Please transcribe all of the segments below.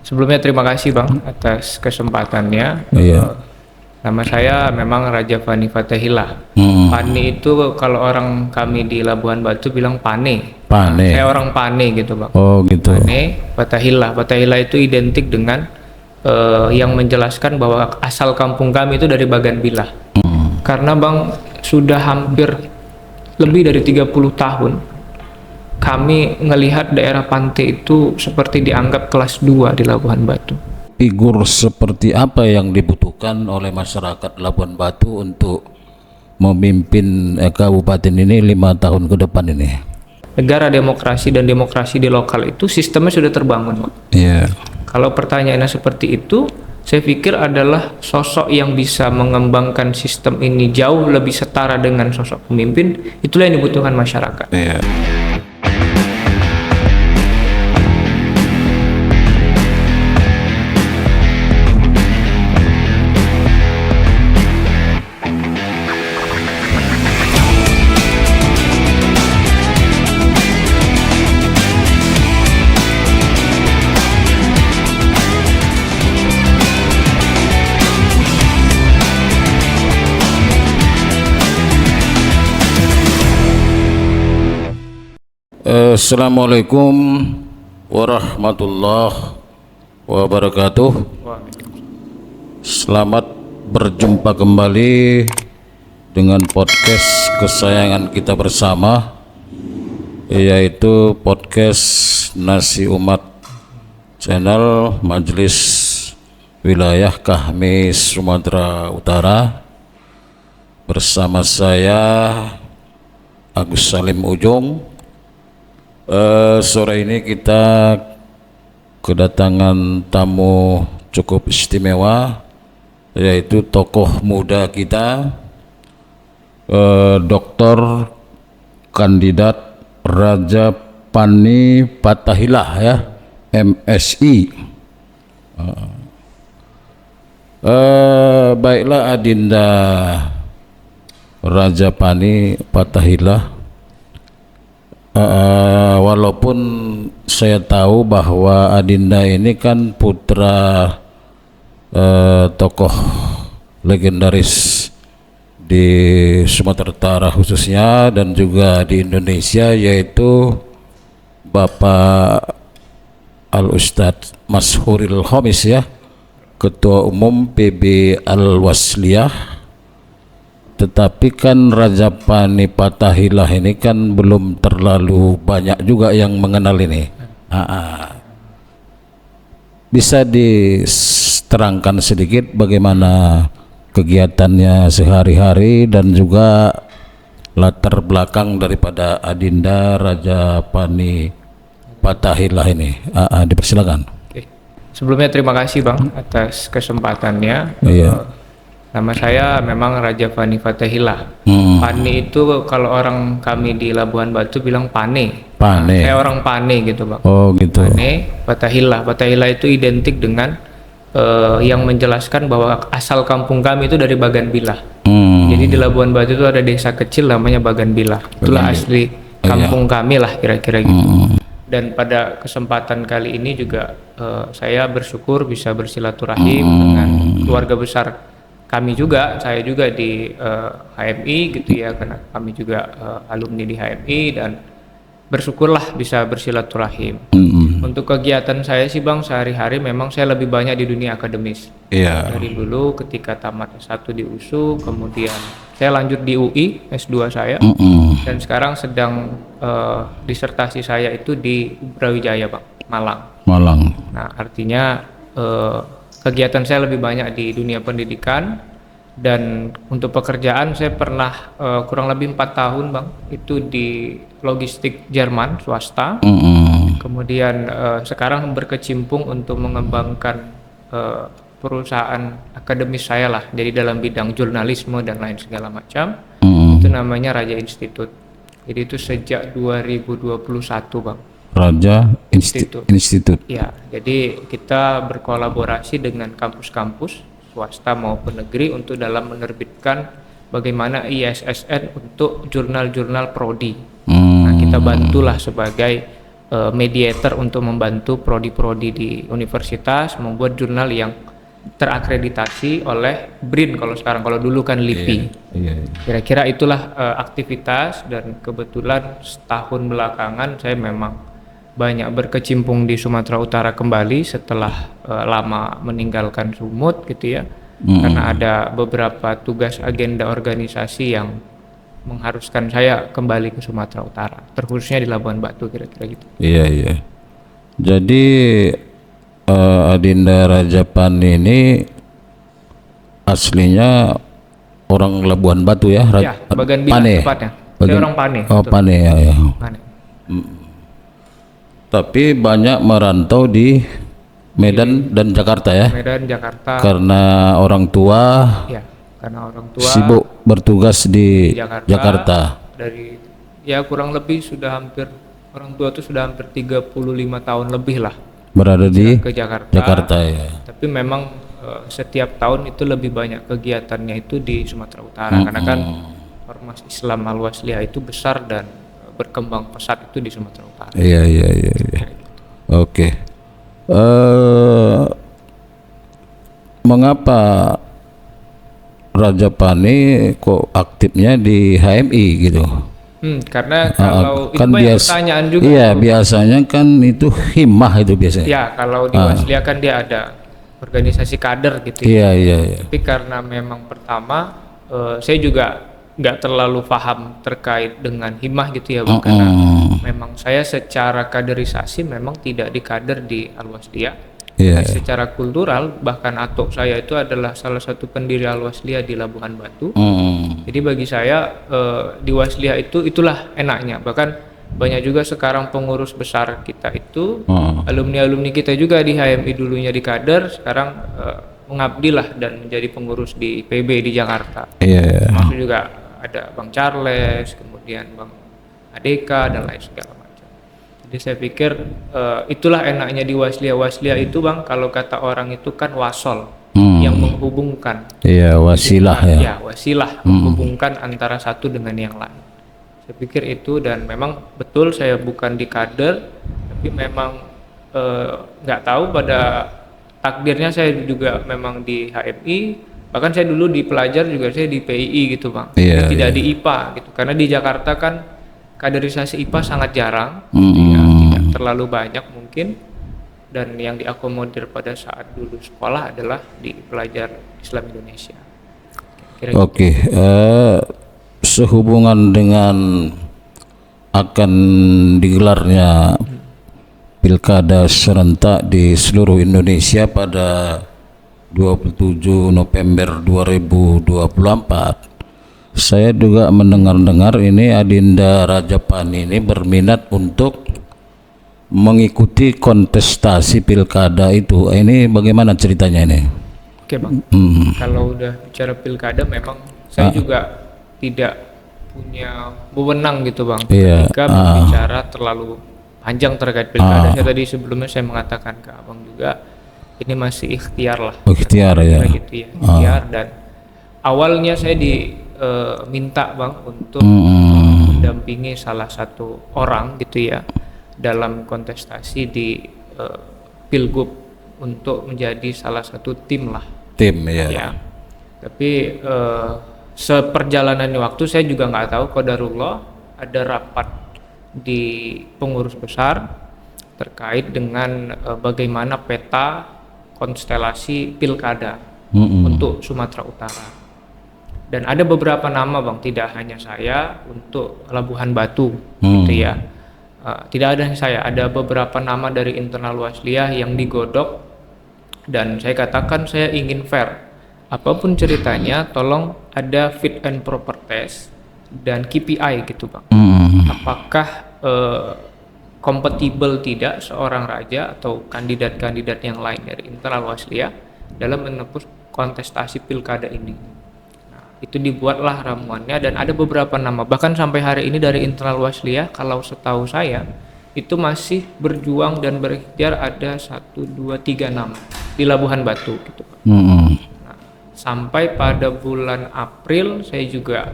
Sebelumnya terima kasih Bang atas kesempatannya. Iya. Nama saya memang Raja Fani Fatahillah. Pani itu kalau orang kami di Labuhan Batu bilang Pane. Pane. Saya orang Pane gitu Bang. Oh gitu. Pane Fatahillah. Fatahillah itu identik dengan yang menjelaskan bahwa asal kampung kami itu dari Bagan Bilah. Karena Bang sudah hampir lebih dari 30 tahun kami ngelihat daerah pantai itu seperti dianggap kelas 2 di Labuhan Batu. Figur seperti apa yang dibutuhkan oleh masyarakat Labuan Batu untuk memimpin kabupaten ini 5 tahun ke depan ini? Negara demokrasi dan demokrasi di lokal itu sistemnya sudah terbangun, Pak. Iya. Kalau pertanyaannya seperti itu, saya pikir adalah sosok yang bisa mengembangkan sistem ini jauh lebih setara dengan sosok pemimpin, itulah yang dibutuhkan masyarakat. Iya. Assalamualaikum warahmatullahi wabarakatuh. Selamat berjumpa kembali dengan podcast kesayangan kita bersama, yaitu podcast Nasi Umat, channel Majelis Wilayah Kahmis Sumatera Utara. Bersama saya Agus Salim Ujung. Sore ini kita kedatangan tamu cukup istimewa, yaitu tokoh muda kita, Dr. Kandidat Raja Fani Fatahillah ya, MSI. Baiklah Adinda Raja Fani Fatahillah. Walaupun saya tahu bahwa Adinda ini kan putra tokoh legendaris di Sumatera Utara khususnya dan juga di Indonesia, yaitu Bapak Al-Ustadz Mashuril Khomis ya, Ketua Umum PB Al-Wasliyah. Tetapi kan Raja Fani Fatahillah ini kan belum terlalu banyak juga yang mengenal ini. Bisa diterangkan sedikit bagaimana kegiatannya sehari-hari dan juga latar belakang daripada Adinda Raja Fani Fatahillah ini? Dipersilakan. Oke. Sebelumnya terima kasih Bang atas kesempatannya. Iya. Nama saya memang Raja Fani Fatahillah. Pani itu kalau orang kami di Labuhan Batu bilang Pane. Pane. Saya orang Pane gitu Bang. Oh gitu. Pane Fatahillah. Fatahillah itu identik dengan yang menjelaskan bahwa asal kampung kami itu dari Bagan Bilah. Jadi di Labuhan Batu itu ada desa kecil namanya Bagan Bilah. Itulah asli kampung kami lah kira-kira gitu. Dan pada kesempatan kali ini juga saya bersyukur bisa bersilaturahim dengan keluarga besar kami juga. Saya juga di HMI gitu ya, karena kami juga alumni di HMI, dan bersyukurlah bisa bersilaturahim. Untuk kegiatan saya sih Bang, sehari-hari memang saya lebih banyak di dunia akademis. Dari dulu ketika tamat S1 di USU, kemudian saya lanjut di UI S2 saya, dan sekarang sedang disertasi saya itu di Brawijaya Bang, Malang. Nah artinya kegiatan saya lebih banyak di dunia pendidikan, dan untuk pekerjaan saya pernah kurang lebih 4 tahun Bang, itu di logistik Jerman swasta. Kemudian sekarang berkecimpung untuk mengembangkan perusahaan akademis saya lah, jadi dalam bidang jurnalisme dan lain segala macam. Itu namanya Raja Institute. Jadi itu sejak 2021 Bang. Raja Institute. Ya, jadi kita berkolaborasi dengan kampus-kampus swasta maupun negeri untuk dalam menerbitkan bagaimana ISSN untuk jurnal-jurnal prodi. Nah, kita bantulah sebagai mediator untuk membantu prodi-prodi di universitas membuat jurnal yang terakreditasi oleh BRIN kalau sekarang, kalau dulu kan LIPI. Kira-kira itulah aktivitas, dan kebetulan setahun belakangan saya memang banyak berkecimpung di Sumatera Utara kembali setelah lama meninggalkan Sumut gitu ya. Karena ada beberapa tugas agenda organisasi yang mengharuskan saya kembali ke Sumatera Utara, terkhususnya di Labuan Batu, kira-kira gitu. Iya. Jadi Adinda Rajapani ini aslinya orang Labuan Batu ya? Ya, Bagan Bilah tepatnya. Saya orang Pane. Oh, Pane ya. Pane. Tapi banyak merantau di Medan dan Jakarta ya? Medan, Jakarta. Karena orang tua. Ya, karena orang tua sibuk bertugas di Jakarta. Dari ya kurang lebih sudah hampir, orang tua itu sudah hampir 35 tahun lebih lah berada di ke Jakarta ya. Tapi memang setiap tahun itu lebih banyak kegiatannya itu di Sumatera Utara, karena kan Ormas Islam Al-Wasliyah itu besar dan berkembang pesat itu di Sumatera Utara. Iya. Oke. Mengapa Rajapani kok aktifnya di HMI gitu? Karena kalau kan itu banyak pertanyaan juga. Iya, biasanya kan itu himah itu biasanya. Ya, kalau di Wasliyah kan dia ada organisasi kader gitu. Iya. Tapi karena memang pertama saya juga nggak terlalu paham terkait dengan himah gitu ya, Bang. Karena memang saya secara kaderisasi memang tidak dikader di Al-Wasliyah. Secara kultural bahkan atuk saya itu adalah salah satu pendiri Al-Wasliyah di Labuhan Batu. Jadi bagi saya di Wasliyah itulah enaknya. Bahkan banyak juga sekarang pengurus besar kita itu alumni kita juga di HMI dulunya di kader, sekarang mengabdilah dan menjadi pengurus di PB di Jakarta. Termasuk juga ada Bang Charles, kemudian Bang Adeka dan lain segala macam. Jadi saya pikir itulah enaknya di Wasliyah. Wasliyah itu, Bang, kalau kata orang itu kan wasol yang menghubungkan. Iya, wasilah ya. Ya, wasilah menghubungkan antara satu dengan yang lain. Saya pikir itu, dan memang betul saya bukan di kader, tapi memang nggak tahu pada takdirnya saya juga memang di HMI. Bahkan saya dulu di pelajar juga saya di PII gitu, Bang. Tidak di IPA gitu, karena di Jakarta kan kaderisasi IPA sangat jarang, tidak terlalu banyak mungkin, dan yang diakomodir pada saat dulu sekolah adalah di pelajar Islam Indonesia. Oke. Sehubungan dengan akan digelarnya pilkada serentak di seluruh Indonesia pada 27 November 2024, saya juga mendengar-dengar ini Adinda Rajapani ini berminat untuk mengikuti kontestasi pilkada itu. Ini bagaimana ceritanya ini? Oke, Bang. Kalau udah bicara pilkada memang saya juga tidak punya wewenang gitu, Bang. Ketika berbicara terlalu panjang terkait pilkada. Saya tadi sebelumnya saya mengatakan ke Abang juga ini masih ikhtiar lah. Ikhtiar ya. Gitu ya. Ikhtiar, dan awalnya saya minta, Bang, untuk mendampingi salah satu orang gitu ya dalam kontestasi di Pilgub untuk menjadi salah satu tim lah. Tim ya. Tapi seperjalanannya waktu saya juga nggak tahu, qadarullah ada rapat di pengurus besar terkait dengan bagaimana peta konstelasi pilkada untuk Sumatera Utara. Dan ada beberapa nama, Bang, tidak hanya saya untuk Labuhan Batu gitu ya. Tidak ada saya, ada beberapa nama dari internal Wasliyah yang digodok, dan saya katakan saya ingin fair. Apapun ceritanya tolong ada fit and proper test dan KPI gitu, Bang. Apakah kompatibel tidak seorang raja atau kandidat-kandidat yang lain dari internal Wasliyah dalam menembus kontestasi pilkada ini. Itu dibuatlah ramuannya, dan ada beberapa nama, bahkan sampai hari ini dari internal Wasliyah kalau setahu saya itu masih berjuang dan berikhtiar ada 1, 2, 3 nama di Labuhan Batu gitu, Pak. Nah, sampai pada bulan April saya juga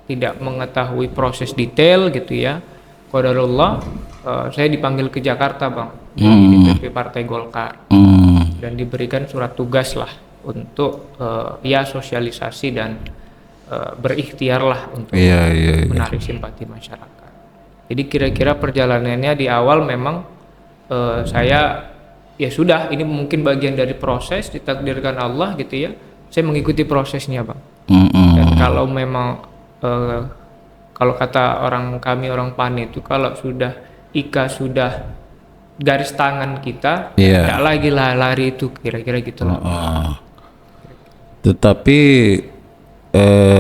tidak mengetahui proses detail gitu ya. Qadarullah saya dipanggil ke Jakarta Bang, di DPP Partai Golkar, dan diberikan surat tugas lah untuk ya sosialisasi dan berikhtiar lah untuk menarik simpati masyarakat. Jadi kira-kira perjalanannya di awal memang saya ya sudah, ini mungkin bagian dari proses ditakdirkan Allah gitu ya. Saya mengikuti prosesnya Bang. Dan kalau memang kalau kata orang PAN itu, kalau sudah Ika sudah garis tangan kita, tidak lagi lari itu, kira-kira gitu lah. Tetapi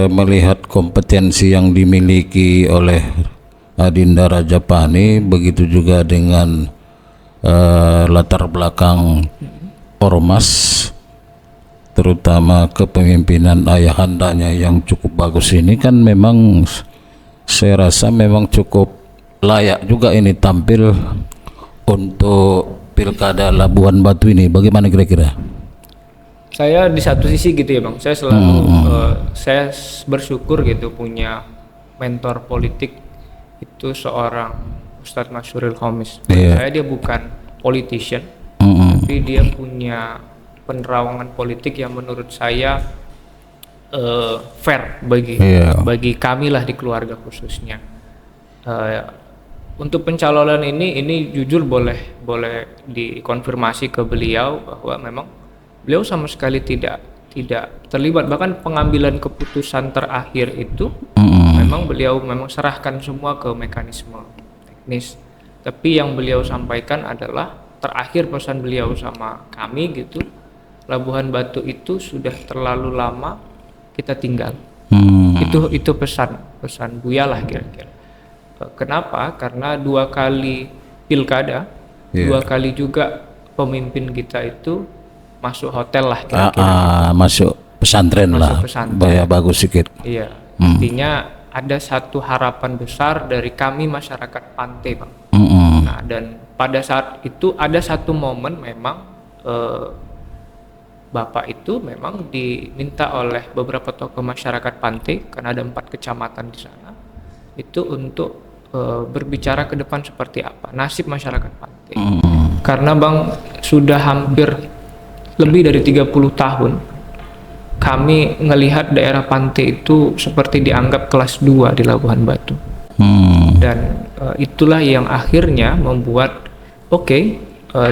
melihat kompetensi yang dimiliki oleh Adinda Rajapani, begitu juga dengan latar belakang ormas, terutama kepemimpinan ayahandanya yang cukup bagus ini, kan memang saya rasa memang cukup layak juga ini tampil untuk Pilkada Labuan Batu ini. Bagaimana kira-kira? Saya di satu sisi gitu ya Bang, saya selalu saya bersyukur gitu punya mentor politik itu seorang Ustadz Masyuril Khomis. Saya dia bukan politician, tapi dia punya penerawangan politik yang menurut saya fair bagi kami lah di keluarga khususnya. Untuk pencalonan ini jujur boleh dikonfirmasi ke beliau bahwa memang beliau sama sekali tidak terlibat, bahkan pengambilan keputusan terakhir itu memang beliau serahkan semua ke mekanisme teknis. Tapi yang beliau sampaikan adalah terakhir pesan beliau sama kami gitu, Labuhan Batu itu sudah terlalu lama kita tinggal. Itu pesan Buya lah kira-kira. Kenapa? Karena 2 kali pilkada, 2 kali juga pemimpin kita itu masuk hotel lah kira-kira. Masuk pesantren lah, bayar bagus sedikit. Iya, artinya ada satu harapan besar dari kami masyarakat Pantai Bang. Nah, dan pada saat itu ada satu momen memang Bapak itu memang diminta oleh beberapa tokoh masyarakat Pantai, karena ada 4 kecamatan di sana, itu untuk berbicara ke depan seperti apa nasib masyarakat Pantai. Karena Bang sudah hampir lebih dari 30 tahun kami ngelihat daerah Pantai itu seperti dianggap kelas 2 di Labuhan Batu. Dan itulah yang akhirnya membuat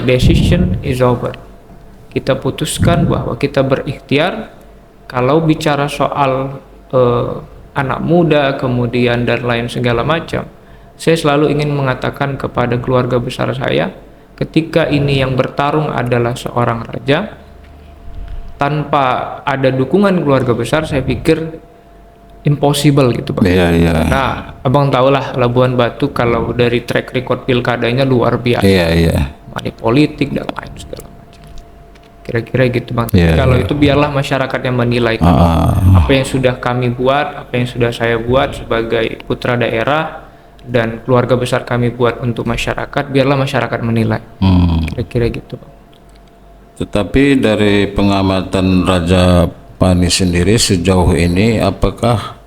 decision is over. Kita putuskan bahwa kita berikhtiar. Kalau bicara soal anak muda kemudian dan lain segala macam, saya selalu ingin mengatakan kepada keluarga besar saya, ketika ini yang bertarung adalah seorang raja, tanpa ada dukungan keluarga besar, saya pikir impossible gitu Bang. Nah, Abang tahulah Labuan Batu kalau dari track record pilkadanya luar biasa. Money politik dan lain segala macam. Kira-kira gitu Bang. Kalau itu biarlah masyarakat yang menilai apa yang sudah kami buat, apa yang sudah saya buat sebagai putra daerah dan keluarga besar kami buat untuk masyarakat, biarlah masyarakat menilai. Kira-kira gitu Bang. Tetapi dari pengamatan Rajapani sendiri sejauh ini, apakah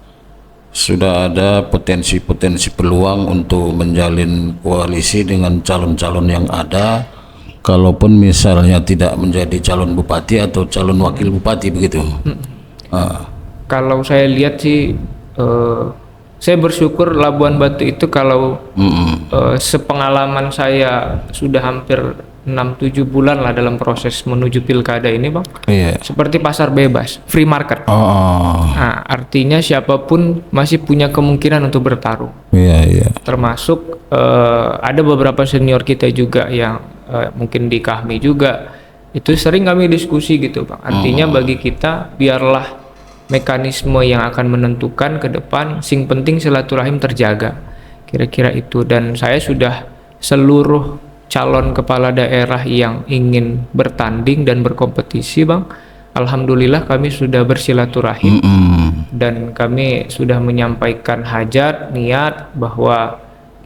sudah ada potensi-potensi peluang untuk menjalin koalisi dengan calon-calon yang ada, kalaupun misalnya tidak menjadi calon bupati atau calon wakil bupati begitu? Kalau saya lihat sih, saya bersyukur Labuan Batu itu kalau sepengalaman saya sudah hampir 6-7 bulan lah dalam proses menuju pilkada ini Bang, seperti pasar bebas, free market. Nah, artinya siapapun masih punya kemungkinan untuk bertarung. Termasuk ada beberapa senior kita juga yang mungkin di Kahmi juga, itu sering kami diskusi gitu Bang. Artinya bagi kita biarlah mekanisme yang akan menentukan ke depan, sing penting silaturahim terjaga, kira-kira itu. Dan saya sudah seluruh calon kepala daerah yang ingin bertanding dan berkompetisi Bang, alhamdulillah kami sudah bersilaturahim dan kami sudah menyampaikan hajat, niat bahwa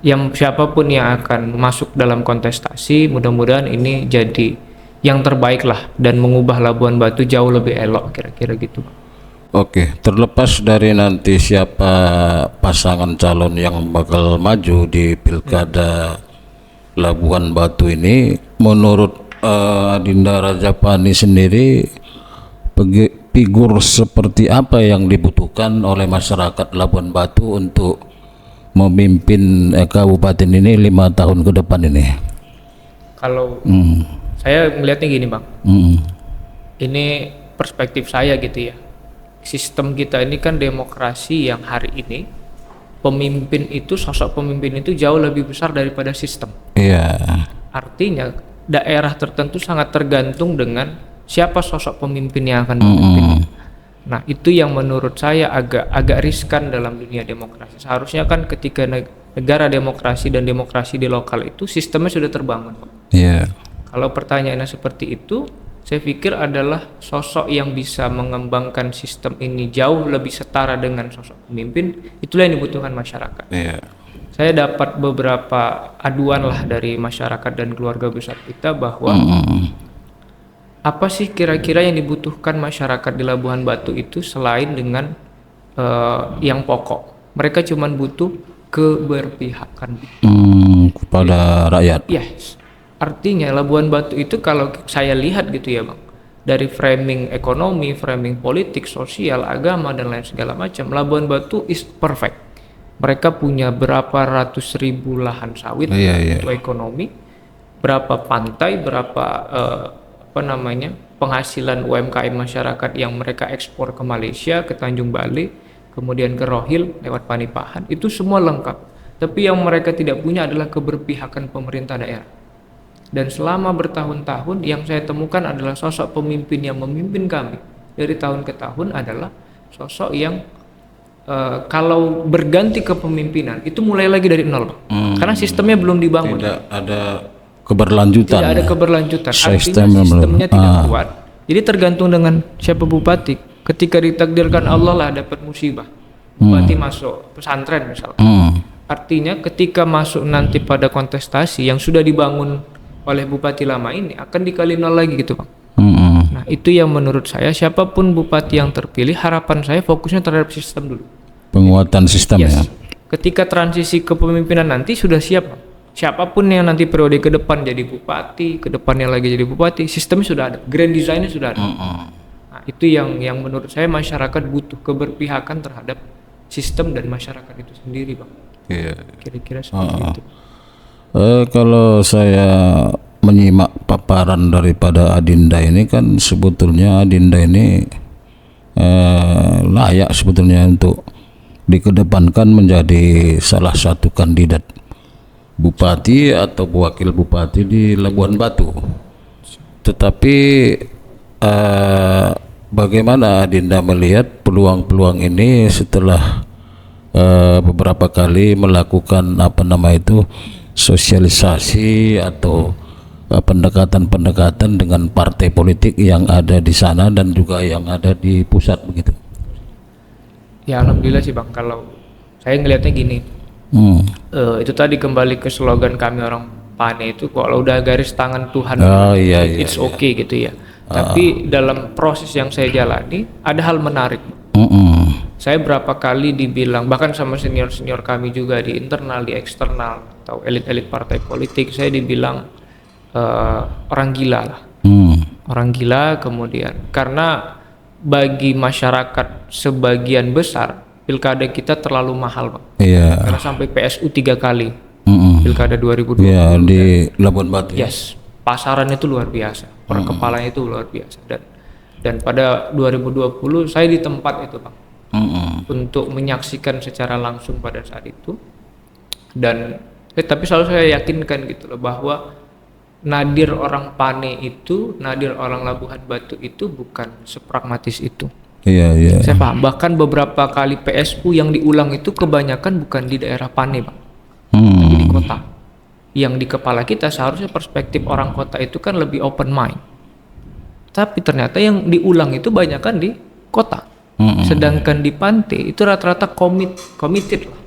yang siapapun yang akan masuk dalam kontestasi, mudah-mudahan ini jadi yang terbaik lah dan mengubah Labuan Batu jauh lebih elok, kira-kira gitu Bang. Oke, terlepas dari nanti siapa pasangan calon yang bakal maju di pilkada Labuhan Batu ini, menurut Adinda Rajapani sendiri, figur seperti apa yang dibutuhkan oleh masyarakat Labuhan Batu untuk memimpin kabupaten ini 5 tahun ke depan ini? Kalau saya melihatnya gini Bang, ini perspektif saya gitu ya. Sistem kita ini kan demokrasi yang hari ini pemimpin itu, sosok pemimpin itu jauh lebih besar daripada sistem. Iya. Artinya daerah tertentu sangat tergantung dengan siapa sosok pemimpin yang akan memimpin. Nah, itu yang menurut saya agak riskan dalam dunia demokrasi. Seharusnya kan ketika negara demokrasi dan demokrasi di lokal itu sistemnya sudah terbangun. Iya. Kalau pertanyaannya seperti itu, saya pikir adalah sosok yang bisa mengembangkan sistem ini jauh lebih setara dengan sosok pemimpin, itulah yang dibutuhkan masyarakat. Iya. Saya dapat beberapa aduan lah dari masyarakat dan keluarga besar kita bahwa apa sih kira-kira yang dibutuhkan masyarakat di Labuhan Batu itu selain dengan yang pokok. Mereka cuma butuh keberpihakan Kepada rakyat. Yes. Artinya Labuhan Batu itu kalau saya lihat gitu ya Bang, dari framing ekonomi, framing politik, sosial, agama dan lain segala macam, Labuhan Batu is perfect. Mereka punya berapa ratus ribu lahan sawit untuk ekonomi, berapa pantai, berapa penghasilan UMKM masyarakat yang mereka ekspor ke Malaysia, ke Tanjung Balai, kemudian ke Rohil lewat Panipahan, itu semua lengkap. Tapi yang mereka tidak punya adalah keberpihakan pemerintah daerah. Dan selama bertahun-tahun yang saya temukan adalah sosok pemimpin yang memimpin kami dari tahun ke tahun adalah sosok yang kalau berganti kepemimpinan itu mulai lagi dari nol, Karena sistemnya belum dibangun. Tidak ada keberlanjutan. Tidak ada keberlanjutan. Artinya sistemnya tidak kuat. Jadi tergantung dengan siapa bupati. Ketika ditakdirkan Allah lah dapat musibah, bupati masuk pesantren misalnya. Artinya ketika masuk nanti pada kontestasi yang sudah dibangun oleh bupati lama ini akan dikali nol lagi gitu Bang. Nah itu yang menurut saya, siapapun bupati yang terpilih, harapan saya fokusnya terhadap sistem dulu, penguatan sistem. Ya. Ketika transisi kepemimpinan nanti sudah siap Bang. Siapapun yang nanti periode ke depan jadi bupati, ke depannya lagi jadi bupati, sistemnya sudah ada, grand design-nya sudah ada. Nah itu yang menurut saya masyarakat butuh keberpihakan terhadap sistem dan masyarakat itu sendiri Bang. Kira-kira seperti itu. Kalau saya menyimak paparan daripada Adinda ini kan sebetulnya Adinda ini layak sebetulnya untuk dikedepankan menjadi salah satu kandidat bupati atau wakil bupati di Labuhan Batu. Tetapi bagaimana Adinda melihat peluang-peluang ini setelah beberapa kali melakukan sosialisasi atau pendekatan-pendekatan dengan partai politik yang ada di sana dan juga yang ada di pusat begitu? Ya alhamdulillah sih Bang, kalau saya ngelihatnya gini, itu tadi kembali ke slogan kami orang Pane itu, kalau udah garis tangan Tuhan it's okay gitu ya. Tapi dalam proses yang saya jalani ada hal menarik. Saya berapa kali dibilang, bahkan sama senior-senior kami juga di internal, di eksternal, atau elit-elit partai politik, saya dibilang orang gila lah. Orang gila kemudian. Karena bagi masyarakat sebagian besar, pilkada kita terlalu mahal Bang. Karena sampai PSU 3 kali. Pilkada 2020. Di Labuan Batu. Yes. Pasaran itu luar biasa. Per kepalanya itu luar biasa. Dan pada 2020 saya di tempat itu Bang. Untuk menyaksikan secara langsung pada saat itu, dan tapi selalu saya yakinkan gitu loh bahwa nadir orang Pane itu, nadir orang Labuhan Batu itu bukan sepragmatis itu. Saya paham, bahkan beberapa kali PSU yang diulang itu kebanyakan bukan di daerah Pane Bang, tapi di kota. Yang di kepala kita seharusnya perspektif orang kota itu kan lebih open mind, tapi ternyata yang diulang itu banyakan di kota. Sedangkan di pantai itu rata-rata committed lah.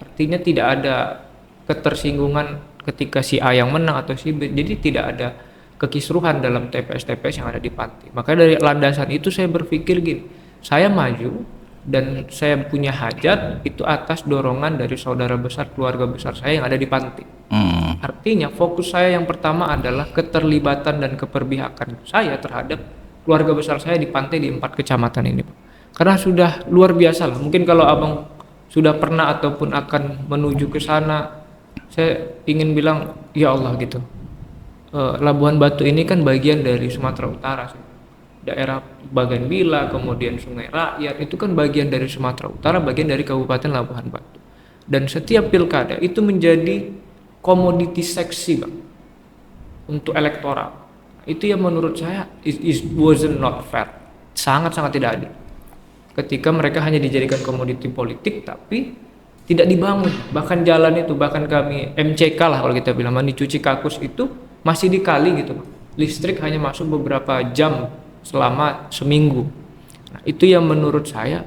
Artinya tidak ada ketersinggungan ketika si A yang menang atau si B. Jadi tidak ada kekisruhan dalam TPS-TPS yang ada di pantai. Maka dari landasan itu saya berpikir gini, saya maju dan saya punya hajat itu atas dorongan dari saudara besar, keluarga besar saya yang ada di pantai. Artinya fokus saya yang pertama adalah keterlibatan dan keperpihakan saya terhadap keluarga besar saya di pantai di 4 kecamatan ini, Pak. Karena sudah luar biasa lah. Mungkin kalau abang sudah pernah ataupun akan menuju ke sana, saya ingin bilang ya Allah gitu. Labuhan Batu ini kan bagian dari Sumatera Utara, daerah Bagan Bila, kemudian Sungai Rakyat, itu kan bagian dari Sumatera Utara, bagian dari Kabupaten Labuhan Batu. Dan setiap pilkada itu menjadi komoditi seksi, Bang, untuk elektoral. Itu yang menurut saya wasn't not fair, sangat-sangat tidak adil. Ketika mereka hanya dijadikan komoditi politik tapi tidak dibangun, bahkan jalan itu, bahkan kami MCK lah kalau kita bilang, mandi cuci kakus itu masih dikali gitu, Bang. Listrik hanya masuk beberapa jam selama seminggu. Nah, itu yang menurut saya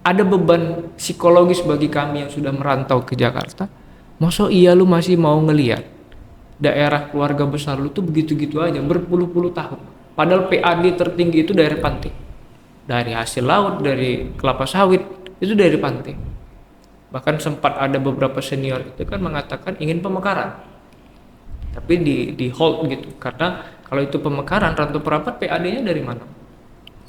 ada beban psikologis bagi kami yang sudah merantau ke Jakarta. Masa iya lu masih mau ngelihat daerah keluarga besar lu tuh begitu-gitu aja berpuluh-puluh tahun. Padahal PAD tertinggi itu daerah pantai. Dari hasil laut, dari kelapa sawit, itu dari pantai. Bahkan sempat ada beberapa senior itu kan mengatakan ingin pemekaran. Tapi di hold gitu. Karena kalau itu pemekaran, Rantau Perapat PAD-nya dari mana?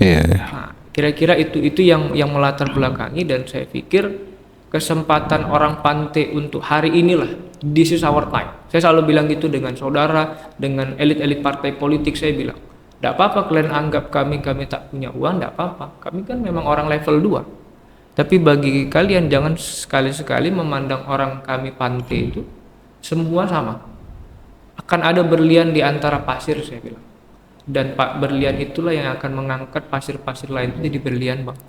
Iya. Nah, kira-kira itu yang melatar belakangi, dan saya pikir kesempatan orang pantai untuk hari inilah, this is our time. Saya selalu bilang gitu dengan saudara, dengan elit-elit partai politik, saya bilang, tidak apa-apa kalian anggap kami tak punya uang, tidak apa-apa. Kami kan memang orang level 2. Tapi bagi kalian jangan sekali-sekali memandang orang kami pantai itu semua sama. Akan ada berlian di antara pasir, saya bilang. Dan Pak berlian itulah yang akan mengangkat pasir-pasir lain itu jadi berlian, Bang.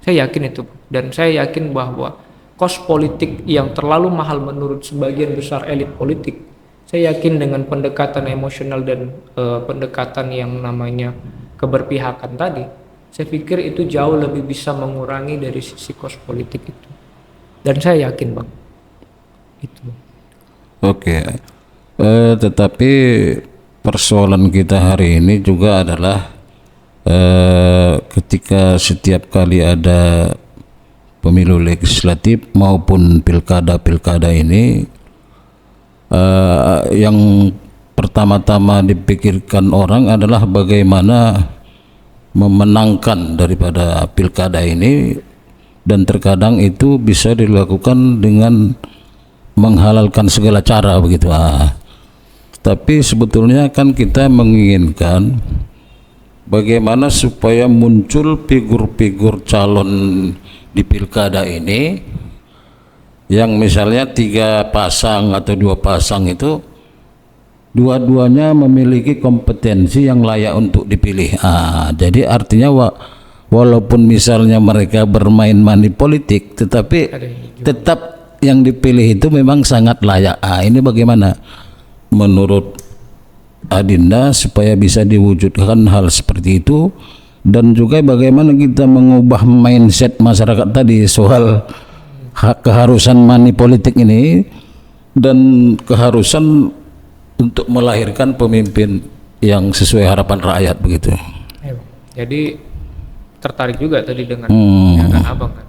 Saya yakin itu. Dan saya yakin bahwa kos politik yang terlalu mahal menurut sebagian besar elit politik, saya yakin dengan pendekatan emosional dan pendekatan yang namanya keberpihakan tadi, saya pikir itu jauh lebih bisa mengurangi dari sisi kos politik itu. Dan saya yakin, Bang, itu. Oke. Tetapi persoalan kita hari ini juga adalah ketika setiap kali ada pemilu legislatif maupun pilkada ini, yang pertama-tama dipikirkan orang adalah bagaimana memenangkan daripada pilkada ini, dan terkadang itu bisa dilakukan dengan menghalalkan segala cara begitu. Tapi sebetulnya kan kita menginginkan bagaimana supaya muncul figur-figur calon di pilkada ini yang misalnya 3 pasang atau 2 pasang itu dua-duanya memiliki kompetensi yang layak untuk dipilih. Jadi artinya walaupun misalnya mereka bermain money politik, tetapi tetap yang dipilih itu memang sangat layak. Ini bagaimana menurut Adinda supaya bisa diwujudkan hal seperti itu, dan juga bagaimana kita mengubah mindset masyarakat tadi soal keharusan money politik ini dan keharusan untuk melahirkan pemimpin yang sesuai harapan rakyat begitu. Jadi tertarik juga tadi dengan pernyataan abang kan.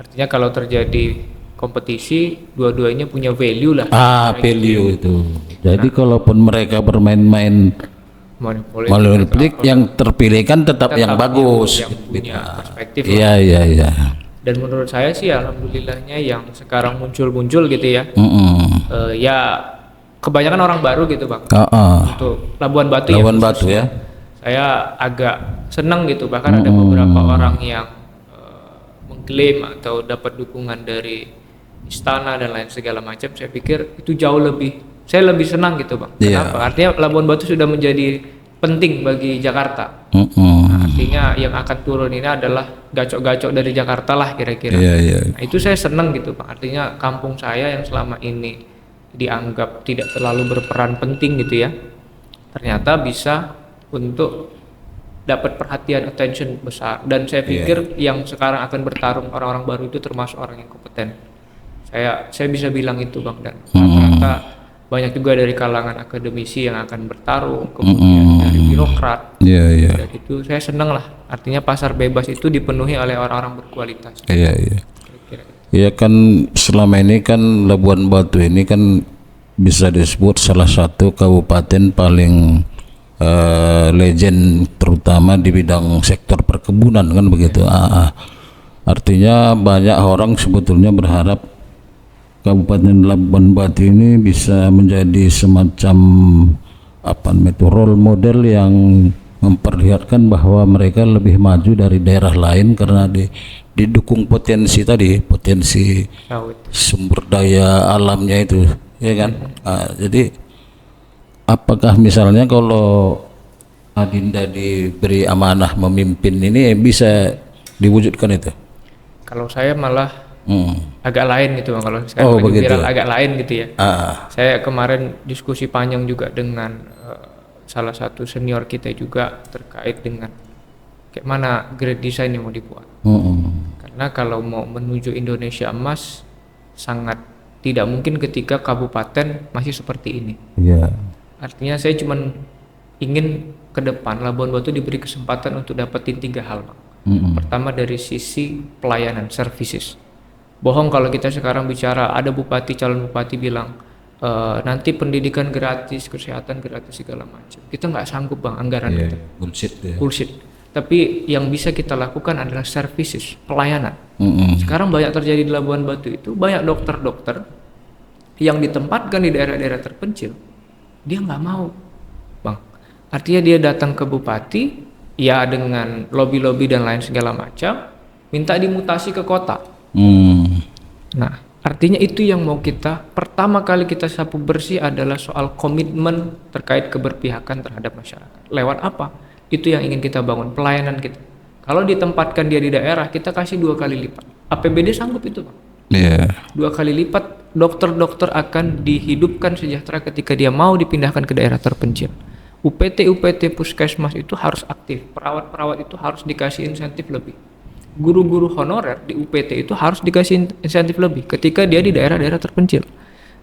Artinya kalau terjadi kompetisi, dua-duanya punya value lah. Value itu. Jadi kalaupun mereka bermain-main politik, yang terpilih kan tetap yang bagus, yang punya perspektif. Iya. Dan menurut saya sih alhamdulillahnya yang sekarang muncul gitu ya. Ya kebanyakan orang baru gitu, Bang. Untuk Labuan Batu ya. Saya agak senang gitu, bahkan ada beberapa orang yang mengklaim atau dapat dukungan dari istana dan lain segala macam. Saya pikir itu jauh lebih, saya lebih senang gitu, Bang. Kenapa? Artinya Labuan Batu sudah menjadi penting bagi Jakarta. Artinya yang akan turun ini adalah gacok-gacok dari Jakarta lah kira-kira. Nah, itu saya senang gitu, Bang. Artinya kampung saya yang selama ini dianggap tidak terlalu berperan penting gitu ya, ternyata bisa untuk dapat perhatian, attention besar. Dan saya pikir yang sekarang akan bertarung orang-orang baru itu termasuk orang yang kompeten. Saya bisa bilang itu, Bang. Dan ternyata banyak juga dari kalangan akademisi yang akan bertarung, kemudian dari birokrat. Dan itu saya senang lah. Artinya pasar bebas itu dipenuhi oleh orang-orang berkualitas. Iya kan selama ini kan Labuan Batu ini kan bisa disebut salah satu kabupaten paling legend terutama di bidang sektor perkebunan kan begitu. Artinya banyak orang sebetulnya berharap Kabupaten Labuan Batu ini bisa menjadi semacam role model yang memperlihatkan bahwa mereka lebih maju dari daerah lain karena didukung potensi sumber daya alamnya itu, ya kan. Jadi apakah misalnya kalau Adinda diberi amanah memimpin ini bisa diwujudkan itu? Kalau saya malah agak lain gitu Bang, kalau sekarang lagi viral agak lain gitu ya. Saya kemarin diskusi panjang juga dengan salah satu senior kita juga terkait dengan kayak mana grade design yang mau dibuat. Karena kalau mau menuju Indonesia emas sangat tidak mungkin ketika kabupaten masih seperti ini. Artinya saya cuma ingin ke depan Labuan Batu diberi kesempatan untuk dapetin 3 hal, Bang. Pertama dari sisi pelayanan, services. Bohong kalau kita sekarang bicara ada calon bupati bilang nanti pendidikan gratis, kesehatan gratis segala macam. Kita nggak sanggup Bang anggaran kita. Bullshit. Tapi yang bisa kita lakukan adalah services, pelayanan. Sekarang banyak terjadi di Labuan Batu itu banyak dokter-dokter yang ditempatkan di daerah-daerah terpencil. Dia nggak mau, Bang. Artinya dia datang ke bupati, ya dengan lobby-lobby dan lain segala macam, minta dimutasi ke kota. Nah, artinya itu yang mau kita, pertama kali kita sapu bersih adalah soal komitmen terkait keberpihakan terhadap masyarakat. Lewat apa? Itu yang ingin kita bangun, pelayanan kita. Kalau ditempatkan dia di daerah, kita kasih 2 kali lipat. APBD sanggup itu, Bang. 2 kali lipat dokter-dokter akan dihidupkan sejahtera ketika dia mau dipindahkan ke daerah terpencil. UPT puskesmas itu harus aktif, perawat-perawat itu harus dikasih insentif lebih. Guru-guru honorer di UPT itu harus dikasih insentif lebih ketika dia di daerah-daerah terpencil.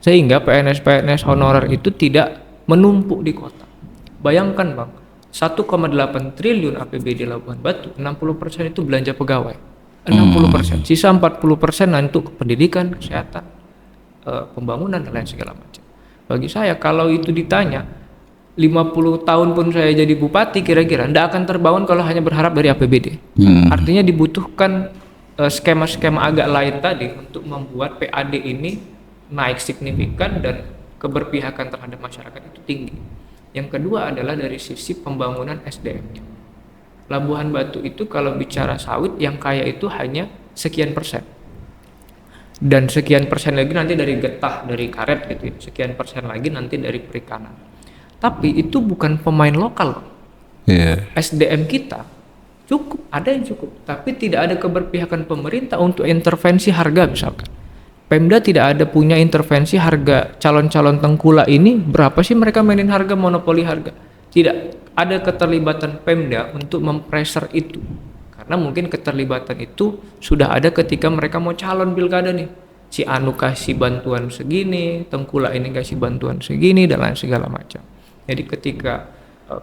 Sehingga PNS honorer itu tidak menumpuk di kota. Bayangkan Bang, 1,8 triliun APBD Labuan Batu, 60% itu belanja pegawai. 60%, sisa 40% untuk pendidikan, kesehatan, pembangunan dan lain segala macam. Bagi saya kalau itu ditanya 50 tahun pun saya jadi bupati kira-kira tidak akan terbangun kalau hanya berharap dari APBD. Artinya dibutuhkan skema-skema agak lain tadi untuk membuat PAD ini naik signifikan dan keberpihakan terhadap masyarakat itu tinggi. Yang kedua adalah dari sisi pembangunan SDM-nya. Labuan Batu itu kalau bicara sawit yang kaya itu hanya sekian persen. Dan sekian persen lagi nanti dari getah, dari karet gitu ya. Sekian persen lagi nanti dari perikanan. Tapi itu bukan pemain lokal. SDM kita cukup, ada yang cukup. Tapi tidak ada keberpihakan pemerintah untuk intervensi harga misalkan. Pemda tidak ada punya intervensi harga calon-calon tengkulak ini, berapa sih mereka mainin harga, monopoli harga. Tidak ada keterlibatan Pemda untuk mempressure itu. Karena mungkin keterlibatan itu sudah ada ketika mereka mau calon pilkada nih. Si Anu kasih bantuan segini, tengkulak ini kasih bantuan segini dan lain segala macam. Jadi ketika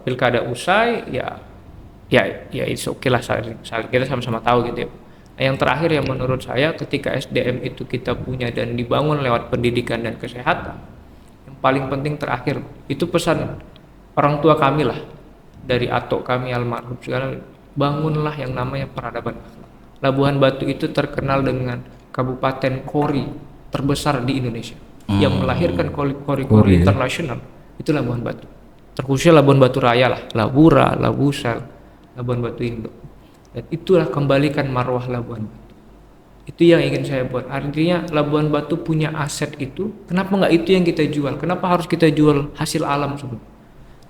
pilkada usai ya it's okay lah, kita sama-sama tahu gitu ya. Yang terakhir yang menurut saya ketika SDM itu kita punya dan dibangun lewat pendidikan dan kesehatan, yang paling penting terakhir itu pesan orang tua kami lah, dari atok kami almarhum segala, bangunlah yang namanya peradaban akhlak. Labuan Batu itu terkenal dengan kabupaten kori terbesar di Indonesia yang melahirkan kori internasional, itu Labuan Batu. Terkhususnya Labuan Batu Raya lah, Labura, Labusel, Labuan Batu Indo. Dan itulah kembalikan marwah Labuan Batu. Itu yang ingin saya buat. Artinya Labuan Batu punya aset itu, kenapa nggak itu yang kita jual? Kenapa harus kita jual hasil alam sebelum?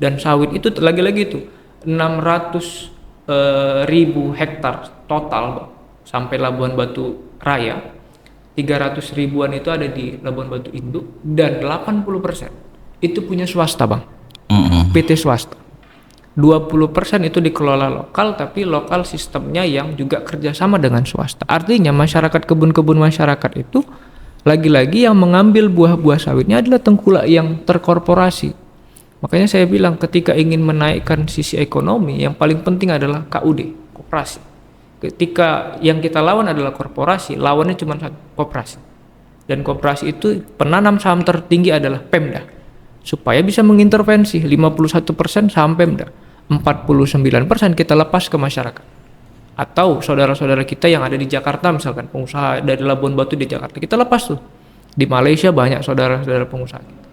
Dan sawit itu lagi-lagi itu 600 ribu hektar total sampai Labuan Batu Raya. 300 ribuan itu ada di Labuan Batu Induk dan 80% itu punya swasta Bang. PT swasta. 20% itu dikelola lokal, tapi lokal sistemnya yang juga kerjasama dengan swasta. Artinya masyarakat kebun-kebun masyarakat itu lagi-lagi yang mengambil buah-buah sawitnya adalah tengkulak yang terkorporasi. Makanya saya bilang ketika ingin menaikkan sisi ekonomi, yang paling penting adalah KUD, koperasi. Ketika yang kita lawan adalah korporasi, lawannya cuma satu, koperasi. Dan koperasi itu penanam saham tertinggi adalah Pemda. Supaya bisa mengintervensi 51% saham Pemda. 49% kita lepas ke masyarakat. Atau saudara-saudara kita yang ada di Jakarta misalkan, pengusaha dari Labuan Batu di Jakarta, kita lepas tuh. Di Malaysia banyak saudara-saudara pengusaha kita.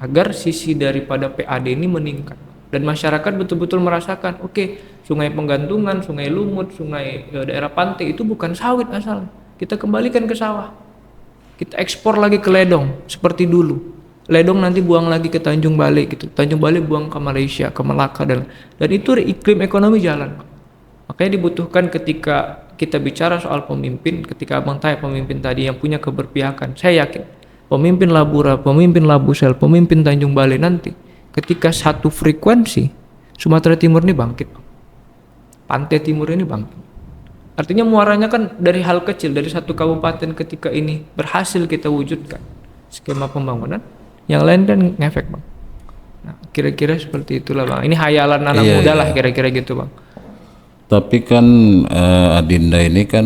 Agar sisi daripada PAD ini meningkat. Dan masyarakat betul-betul merasakan, oke, sungai Penggantungan, sungai Lumut, sungai daerah pantai itu bukan sawit asal. Kita kembalikan ke sawah. Kita ekspor lagi ke ledong seperti dulu. Ledong nanti buang lagi ke Tanjung Balai gitu. Tanjung Balai buang ke Malaysia, ke Melaka dan itu iklim ekonomi jalan. Makanya dibutuhkan ketika kita bicara soal pemimpin, ketika Abang tanya pemimpin tadi yang punya keberpihakan, saya yakin pemimpin Labura, pemimpin Labusel, pemimpin Tanjung Balai nanti ketika satu frekuensi, Sumatera Timur ini bangkit. Pantai Timur ini bangkit. Artinya muaranya kan dari hal kecil, dari satu kabupaten ketika ini berhasil kita wujudkan skema pembangunan, yang lain kan ngefek Bang. Nah, kira-kira seperti itulah Bang. Ini hayalan anak muda lah kira-kira gitu Bang. Tapi kan Adinda ini kan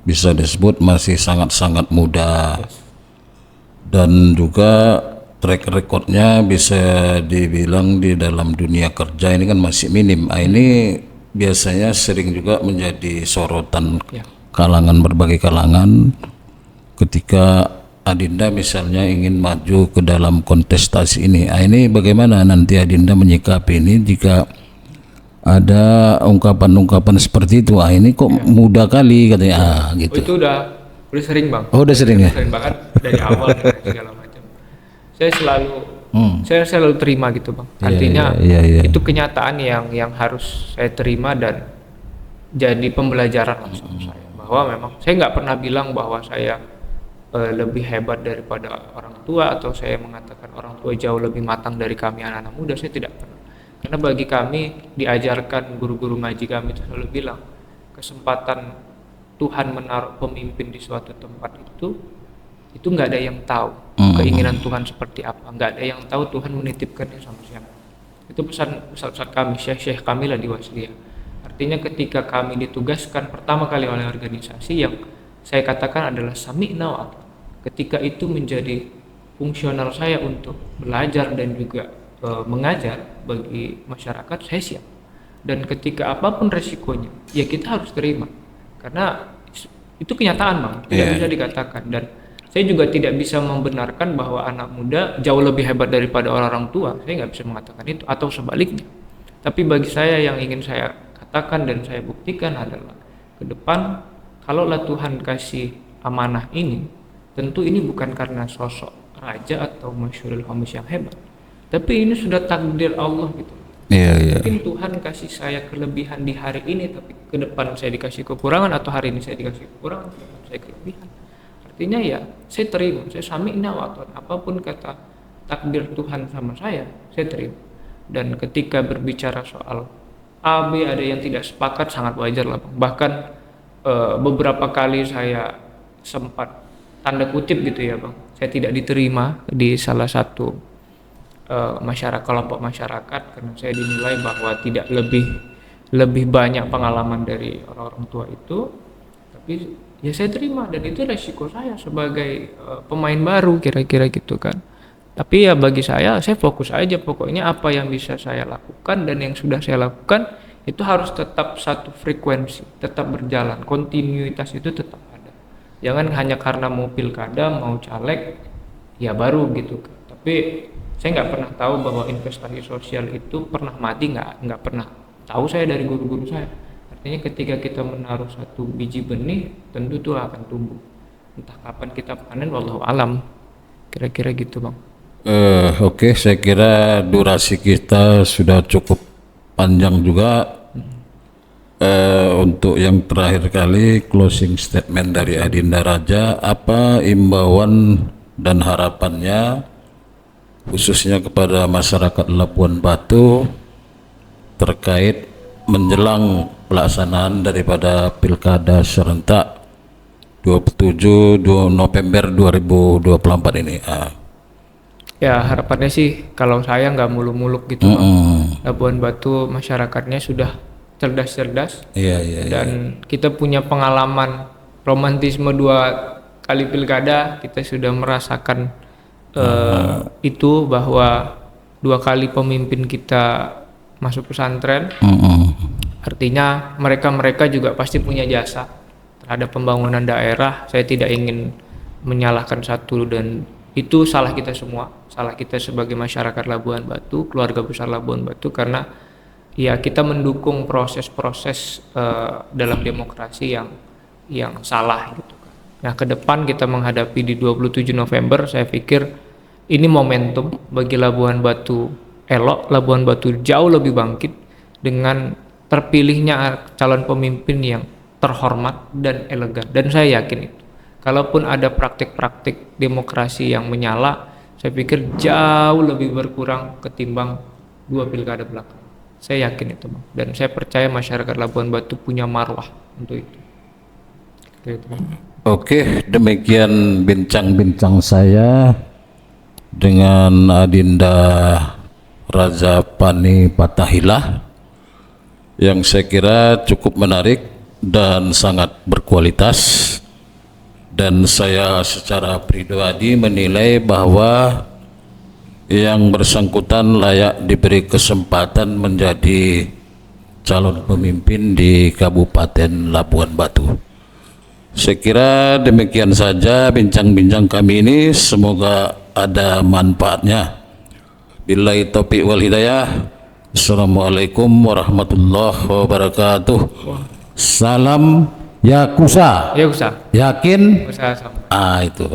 bisa disebut masih sangat-sangat muda. Dan juga track recordnya bisa dibilang di dalam dunia kerja ini kan masih minim. Ini biasanya sering juga menjadi sorotan kalangan, berbagai kalangan ketika Adinda misalnya ingin maju ke dalam kontestasi ini. Ini bagaimana nanti Adinda menyikapi ini jika ada ungkapan-ungkapan seperti itu? Ini kok muda kali katanya gitu. Itu udah sering Bang. Oh, udah sering ya? Sering banget dari awal segala macam. Saya selalu terima gitu Bang. Artinya itu kenyataan yang harus saya terima dan jadi pembelajaran langsung saya, bahwa memang saya nggak pernah bilang bahwa saya lebih hebat daripada orang tua, atau saya mengatakan orang tua jauh lebih matang dari kami anak-anak muda. Saya tidak pernah, karena bagi kami diajarkan guru-guru ngaji kami itu selalu bilang, kesempatan Tuhan menaruh pemimpin di suatu tempat itu nggak ada yang tahu keinginan Tuhan seperti apa, nggak ada yang tahu Tuhan menitipkannya sama siapa. Itu pesan Ustaz kami, Syekh kami lah di Wasliyah. Artinya ketika kami ditugaskan pertama kali oleh organisasi, yang saya katakan adalah sami'na wa ata'na. Ketika itu menjadi fungsional saya untuk belajar dan juga mengajar bagi masyarakat, saya siap. Dan ketika apapun resikonya, ya kita harus terima, karena itu kenyataan Bang, tidak bisa dikatakan. Dan saya juga tidak bisa membenarkan bahwa anak muda jauh lebih hebat daripada orang tua. Saya nggak bisa mengatakan itu, atau sebaliknya. Tapi bagi saya, yang ingin saya katakan dan saya buktikan adalah ke depan, kalaulah Tuhan kasih amanah ini, tentu ini bukan karena sosok raja atau masyhurul khamis yang hebat, tapi ini sudah takdir Allah gitu. Mungkin Tuhan kasih saya kelebihan di hari ini, tapi ke depan saya dikasih kekurangan, atau hari ini saya dikasih kekurangan, ke depan saya kelebihan. Artinya ya saya terima, saya sami'na wa ata'na. Apapun kata takdir Tuhan sama saya terima. Dan ketika berbicara soal A, B, ada yang tidak sepakat, sangat wajar lah Bang. Bahkan beberapa kali saya sempat tanda kutip gitu ya Bang, saya tidak diterima di salah satu kelompok masyarakat, karena saya dinilai bahwa tidak lebih banyak pengalaman dari orang-orang tua itu. Tapi ya saya terima, dan itu resiko saya sebagai pemain baru kira-kira gitu kan. Tapi ya bagi saya fokus aja, pokoknya apa yang bisa saya lakukan dan yang sudah saya lakukan itu harus tetap satu frekuensi, tetap berjalan, kontinuitas itu tetap ada. Jangan hanya karena mau pilkada, mau caleg ya baru gitu kan. Tapi saya nggak pernah tahu bahwa investasi sosial itu pernah mati, nggak pernah tahu saya dari guru-guru saya. Artinya ketika kita menaruh satu biji benih, tentu itu akan tumbuh. Entah kapan kita panen, wallahu alam. Kira-kira gitu Bang. Oke, saya kira durasi kita sudah cukup panjang juga. Untuk yang terakhir kali, closing statement dari Adinda Raja, apa imbauan dan harapannya khususnya kepada masyarakat Labuan Batu terkait menjelang pelaksanaan daripada Pilkada serentak 27 November 2024 ini? Ya harapannya sih kalau saya nggak muluk-muluk gitu Labuan Batu masyarakatnya sudah cerdas-cerdas, dan kita punya pengalaman romantisme kali pilkada kita sudah merasakan itu, bahwa 2 kali pemimpin kita masuk pesantren. Artinya mereka juga pasti punya jasa terhadap pembangunan daerah. Saya tidak ingin menyalahkan satu, dan itu salah kita semua, salah kita sebagai masyarakat Labuan Batu, keluarga besar Labuan Batu, karena ya kita mendukung proses-proses dalam demokrasi yang salah gitu. Nah, ke depan kita menghadapi di 27 November, saya pikir ini momentum bagi Labuan Batu elok, Labuan Batu jauh lebih bangkit dengan terpilihnya calon pemimpin yang terhormat dan elegan. Dan saya yakin itu, kalaupun ada praktik-praktik demokrasi yang menyala, saya pikir jauh lebih berkurang ketimbang 2 pilkada belakang. Saya yakin itu, Bang. Dan saya percaya masyarakat Labuan Batu punya marwah untuk itu. Oke, demikian bincang-bincang saya dengan Adinda Rajapani Pathahilah yang saya kira cukup menarik dan sangat berkualitas, dan saya secara pribadi menilai bahwa yang bersangkutan layak diberi kesempatan menjadi calon pemimpin di Kabupaten Labuan Batu. Saya kira demikian saja bincang-bincang kami ini, semoga ada manfaatnya. Billahi taufiq wal hidayah. Assalamualaikum warahmatullahi wabarakatuh. Salam Yakusa. Yakusa. Yakin? Yakusa sama. Itu.